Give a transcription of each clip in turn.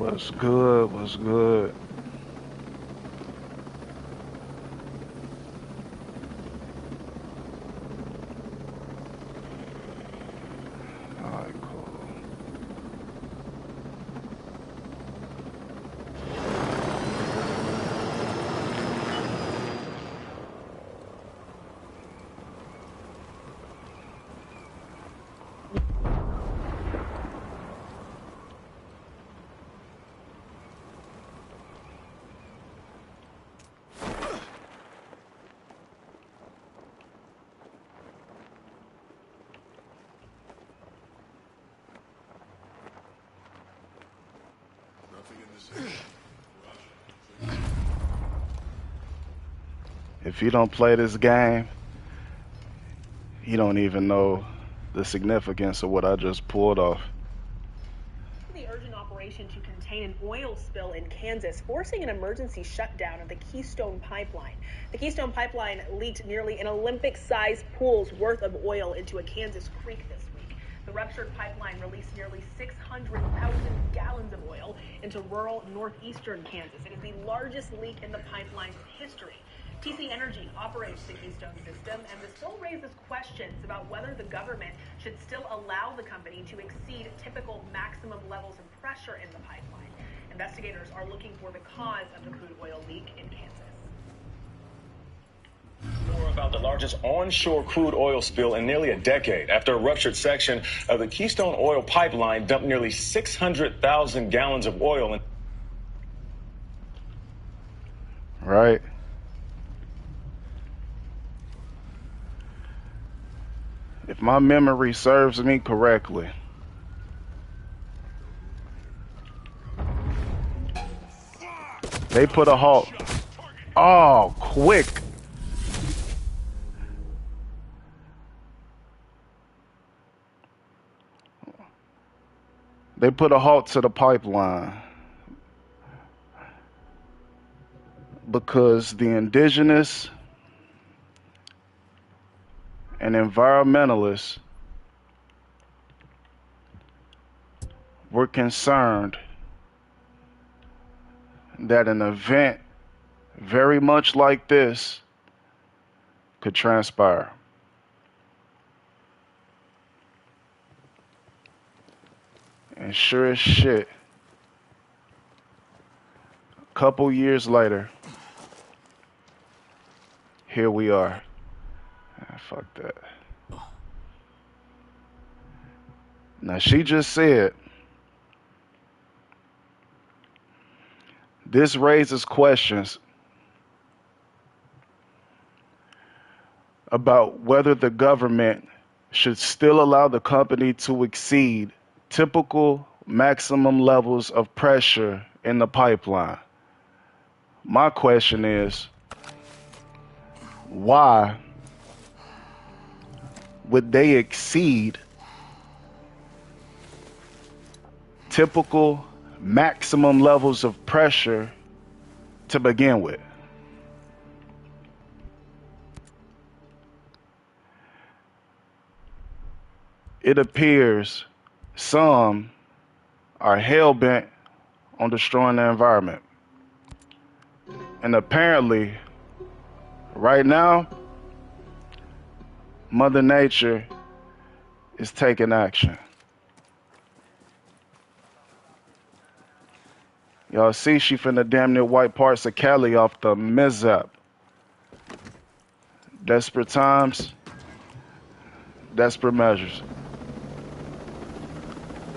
What's good? What's good? Alright, cool. If you don't play this game, you don't even know the significance of what I just pulled off. The urgent operation to contain an oil spill in Kansas, forcing an emergency shutdown of the Keystone pipeline. The Keystone pipeline leaked nearly an Olympic-sized pool's worth of oil into a Kansas creek this week. The Ruptured pipeline released nearly 600,000 gallons of oil into rural northeastern Kansas. It is the largest leak in the pipeline's history. TC Energy operates the Keystone system, and the spill raises questions about whether the government should still allow the company to exceed typical maximum levels of pressure in the pipeline. Investigators are looking for the cause of the crude oil leak in Kansas. More about the largest onshore crude oil spill in nearly a decade after a ruptured section of the Keystone oil pipeline dumped nearly 600,000 gallons of oil. Right? If my memory serves me correctly, they put a halt. Oh, quick. They put a halt to the pipeline because the indigenous and environmentalists were concerned that an event very much like this could transpire. And sure as shit, a couple years later, here we are. Fuck that. Now, she just said, this raises questions about whether the government should still allow the company to exceed typical maximum levels of pressure in the pipeline. My question is, why would they exceed typical maximum levels of pressure to begin with? It appears some are hell-bent on destroying the environment. And apparently, right now, Mother Nature is taking action. Y'all see she finna damn near wipe parts of Cali off the mizap. Desperate times, desperate measures.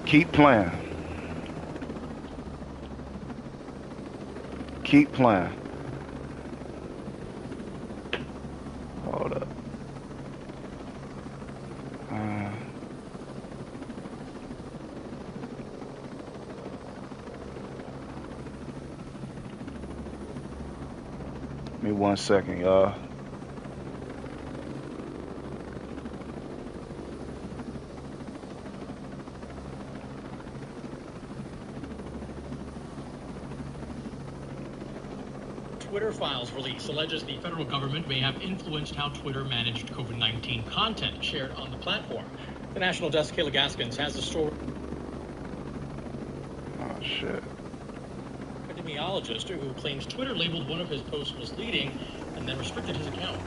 Keep playing. Keep playing. Hold up. Give me 1 second, y'all. Twitter files release alleges the federal government may have influenced how Twitter managed COVID-19 content shared on the platform. The National Desk, Kayla Gaskins, has the story. Oh, shit. epidemiologist who claims Twitter labeled one of his posts misleading and then restricted his account.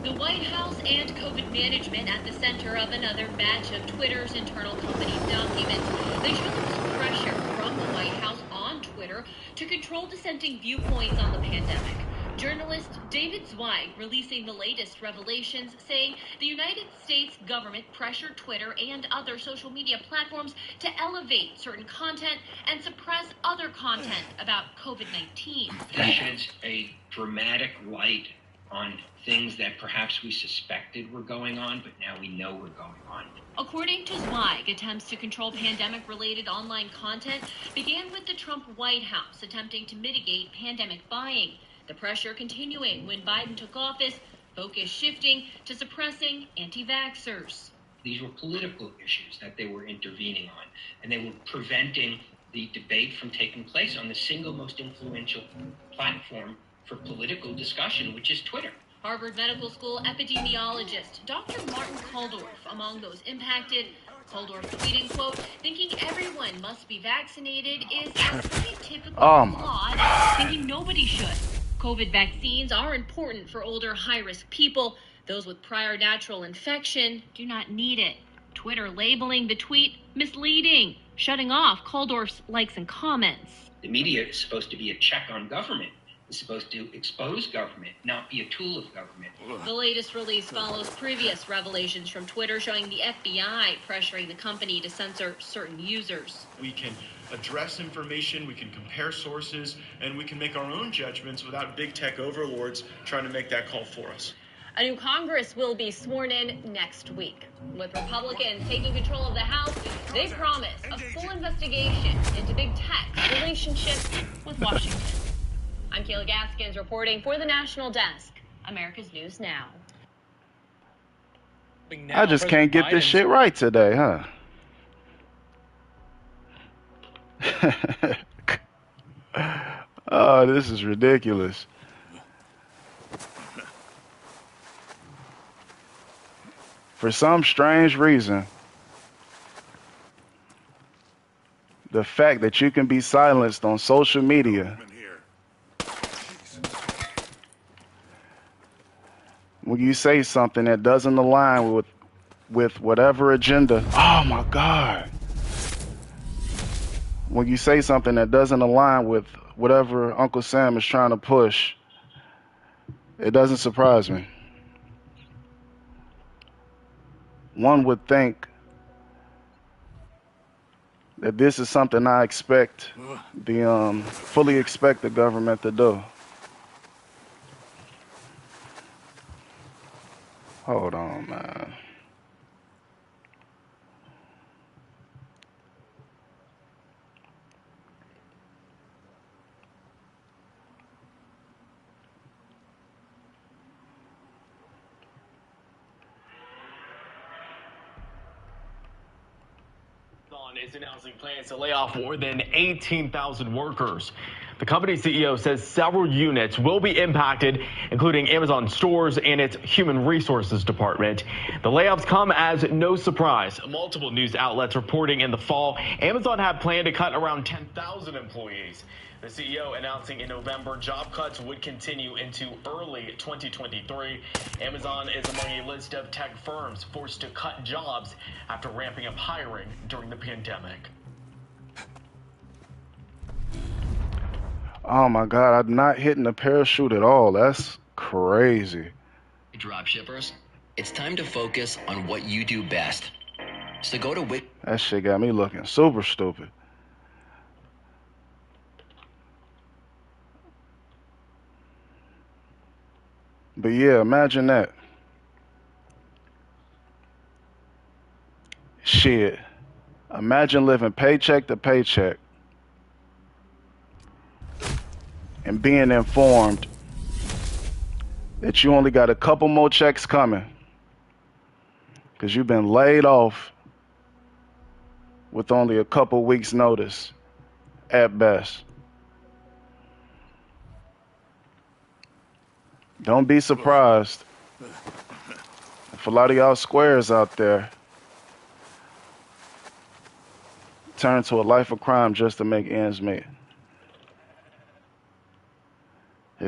The White House and COVID management at the center of another batch of Twitter's internal company documents. They show some pressure from the White House on Twitter to control dissenting viewpoints on the pandemic. Journalist David Zweig releasing the latest revelations, saying the United States government pressured Twitter and other social media platforms to elevate certain content and suppress other content about COVID-19. This sheds a dramatic light on things that perhaps we suspected were going on, but now we know were going on. According to Zweig, attempts to control pandemic-related online content began with the Trump White House attempting to mitigate pandemic buying. The pressure continuing when Biden took office, focus shifting to suppressing anti-vaxxers. These were political issues that they were intervening on, and they were preventing the debate from taking place on the single most influential platform for political discussion, which is Twitter. Harvard Medical School epidemiologist Dr. Martin Kulldorff among those impacted. Kulldorff tweeting, quote, thinking everyone must be vaccinated is as scientifically flawed as thinking nobody should. COVID vaccines are important for older, high-risk people. Those with prior natural infection do not need it. Twitter labeling the tweet misleading, shutting off Kulldorff's likes and comments. The media is supposed to be a check on government. It's supposed to expose government, not be a tool of government. The latest release follows previous revelations from Twitter showing the FBI pressuring the company to censor certain users. We can address information, we can compare sources, and we can make our own judgments without big tech overlords trying to make that call for us. A new Congress will be sworn in next week. With Republicans taking control of the House, they promise a full investigation into big tech's relationship with Washington. I'm Kayla Gaskins reporting for the National Desk, America's News Now. I just can't get this shit right today, huh? Oh, this is ridiculous. For some strange reason, the fact that you can be silenced on social media when you say something that doesn't align with whatever agenda. Oh my God. When you say something that doesn't align with whatever Uncle Sam is trying to push, it doesn't surprise me. One would think that this is something I expect fully expect the government to do. Hold on, man. Is announcing plans to lay off more than 18,000 workers. The company CEO says several units will be impacted, including Amazon stores and its human resources department. The layoffs come as no surprise. Multiple news outlets reporting in the fall, Amazon had planned to cut around 10,000 employees. The CEO announcing in November job cuts would continue into early 2023. Amazon is among a list of tech firms forced to cut jobs after ramping up hiring during the pandemic. Oh my God, I'm not hitting the parachute at all. That's crazy. Drop shippers, it's time to focus on what you do best. So go to That shit got me looking super stupid. But yeah, imagine that. Shit. Imagine living paycheck to paycheck and being informed that you only got a couple more checks coming because you've been laid off with only a couple weeks notice at best. Don't be surprised if a lot of y'all squares out there turn to a life of crime just to make ends meet.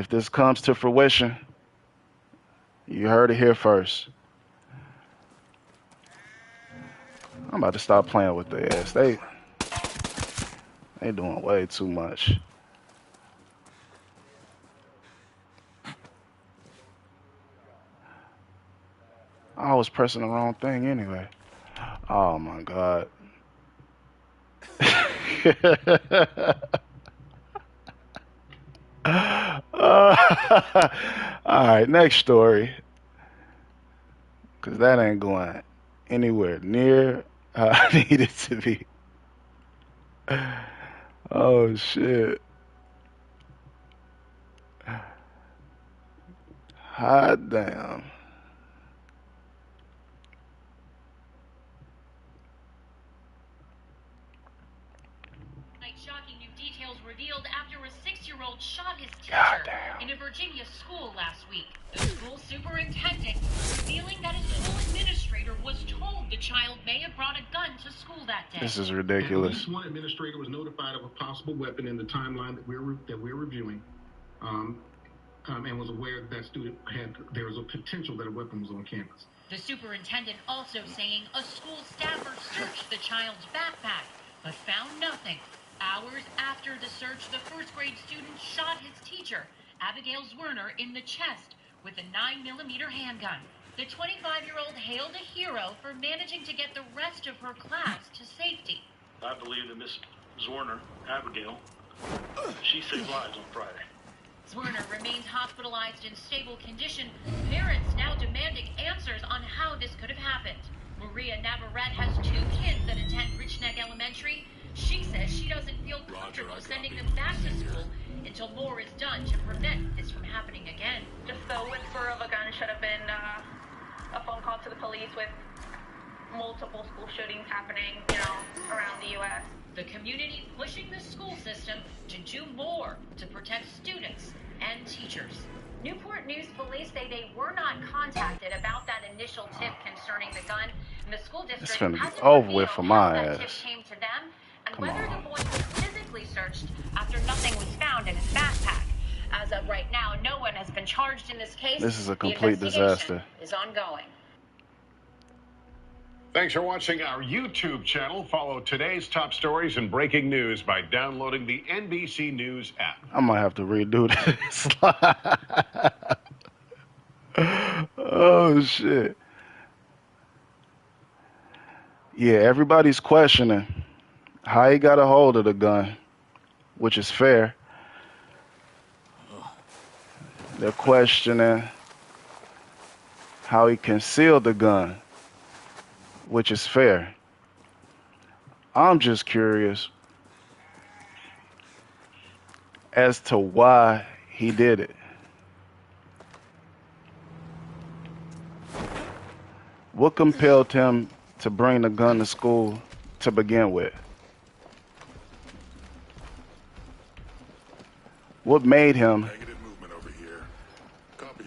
If this comes to fruition, you heard it here first. I'm about to stop playing with their ass. They doing way too much. I was pressing the wrong thing anyway. Oh my God. All right, next story. Because that ain't going anywhere near how I need it to be. Oh, shit. Hot damn. Shocking new details revealed after a 6-year-old shot his teacher in a Virginia school last week. The school superintendent revealing that a school administrator was told the child may have brought a gun to school that day. This is ridiculous. At least one administrator was notified of a possible weapon in the timeline that we're reviewing, and was aware that student there was a potential that a weapon was on campus. The superintendent also saying a school staffer searched the child's backpack, but found nothing. Hours after the search, the first-grade student shot his teacher, Abigail Zwerner, in the chest with a 9mm handgun. The 25-year-old hailed a hero for managing to get the rest of her class to safety. I believe that Miss Zwerner, Abigail, she saved lives on Friday. Zwerner remains hospitalized in stable condition. Parents now demanding answers on how this could have happened. Maria Navarrete has 2 kids that attend Richneck Elementary. She says she doesn't feel comfortable sending them back to school until more is done to prevent this from happening again. Just the whisper of a gun should have been a phone call to the police with multiple school shootings happening, around the U.S. The community pushing the school system to do more to protect students and teachers. Newport News police say they were not contacted about that initial tip concerning the gun, and the school district It's gonna be hasn't over with revealed for how my that tip ass. came to them and Come whether on. the boy was physically searched after nothing was found in his backpack. As of right now, no one has been charged in this case. This is a The complete investigation disaster. is ongoing. Thanks for watching our YouTube channel. Follow today's top stories and breaking news by downloading the NBC News app. I might have to redo this. Oh, shit. Yeah, everybody's questioning how he got a hold of the gun, which is fair. They're questioning how he concealed the gun, which is fair. I'm just curious as to why he did it. What compelled him to bring the gun to school to begin with? What made him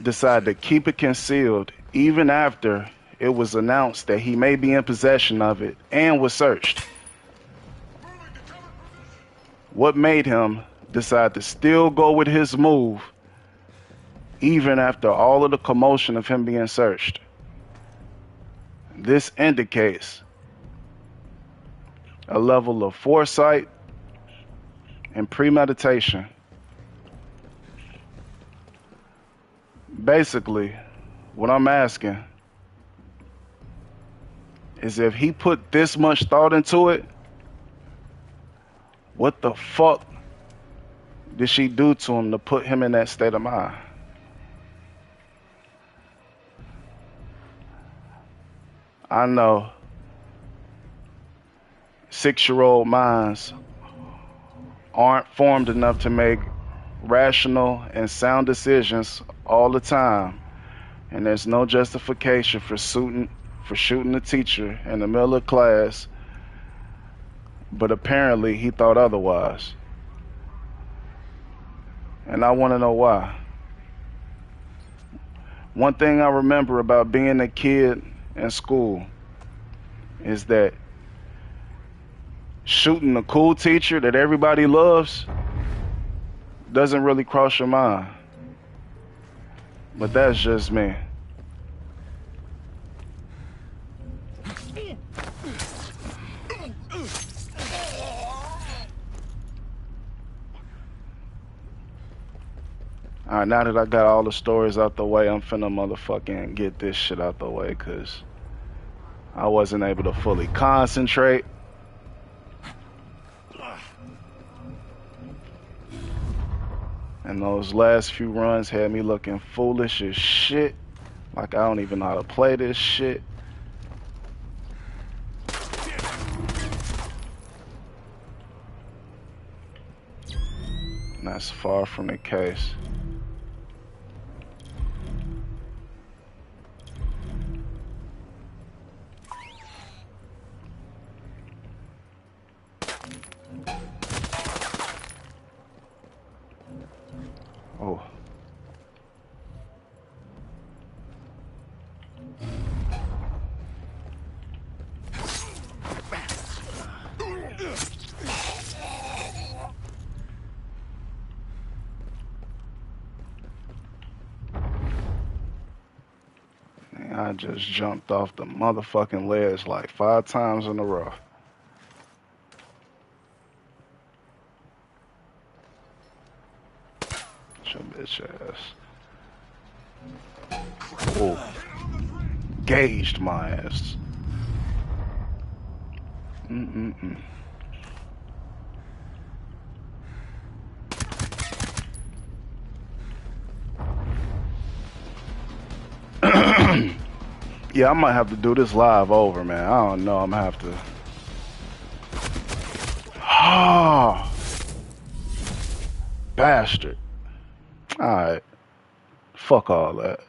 decide to keep it concealed even after it was announced that he may be in possession of it and was searched? What made him decide to still go with his move even after all of the commotion of him being searched? This indicates a level of foresight and premeditation. Basically, what I'm asking is if he put this much thought into it, what the fuck did she do to him to put him in that state of mind? I know 6-year-old minds aren't formed enough to make rational and sound decisions all the time, and there's no justification for shooting a teacher in the middle of class, but apparently he thought otherwise. And I want to know why. One thing I remember about being a kid in school is that shooting a cool teacher that everybody loves doesn't really cross your mind. But that's just me. Alright, now that I got all the stories out the way, I'm finna motherfucking get this shit out the way, cause I wasn't able to fully concentrate. And those last few runs had me looking foolish as shit. Like I don't even know how to play this shit. And that's far from the case. Oh. I just jumped off the motherfucking ledge like 5 times in a row. Your bitch ass. Oh. Gauged my ass. Yeah, I might have to do this live over, man. I don't know. I'm gonna have to. Oh, bastard. Alright. Fuck all that.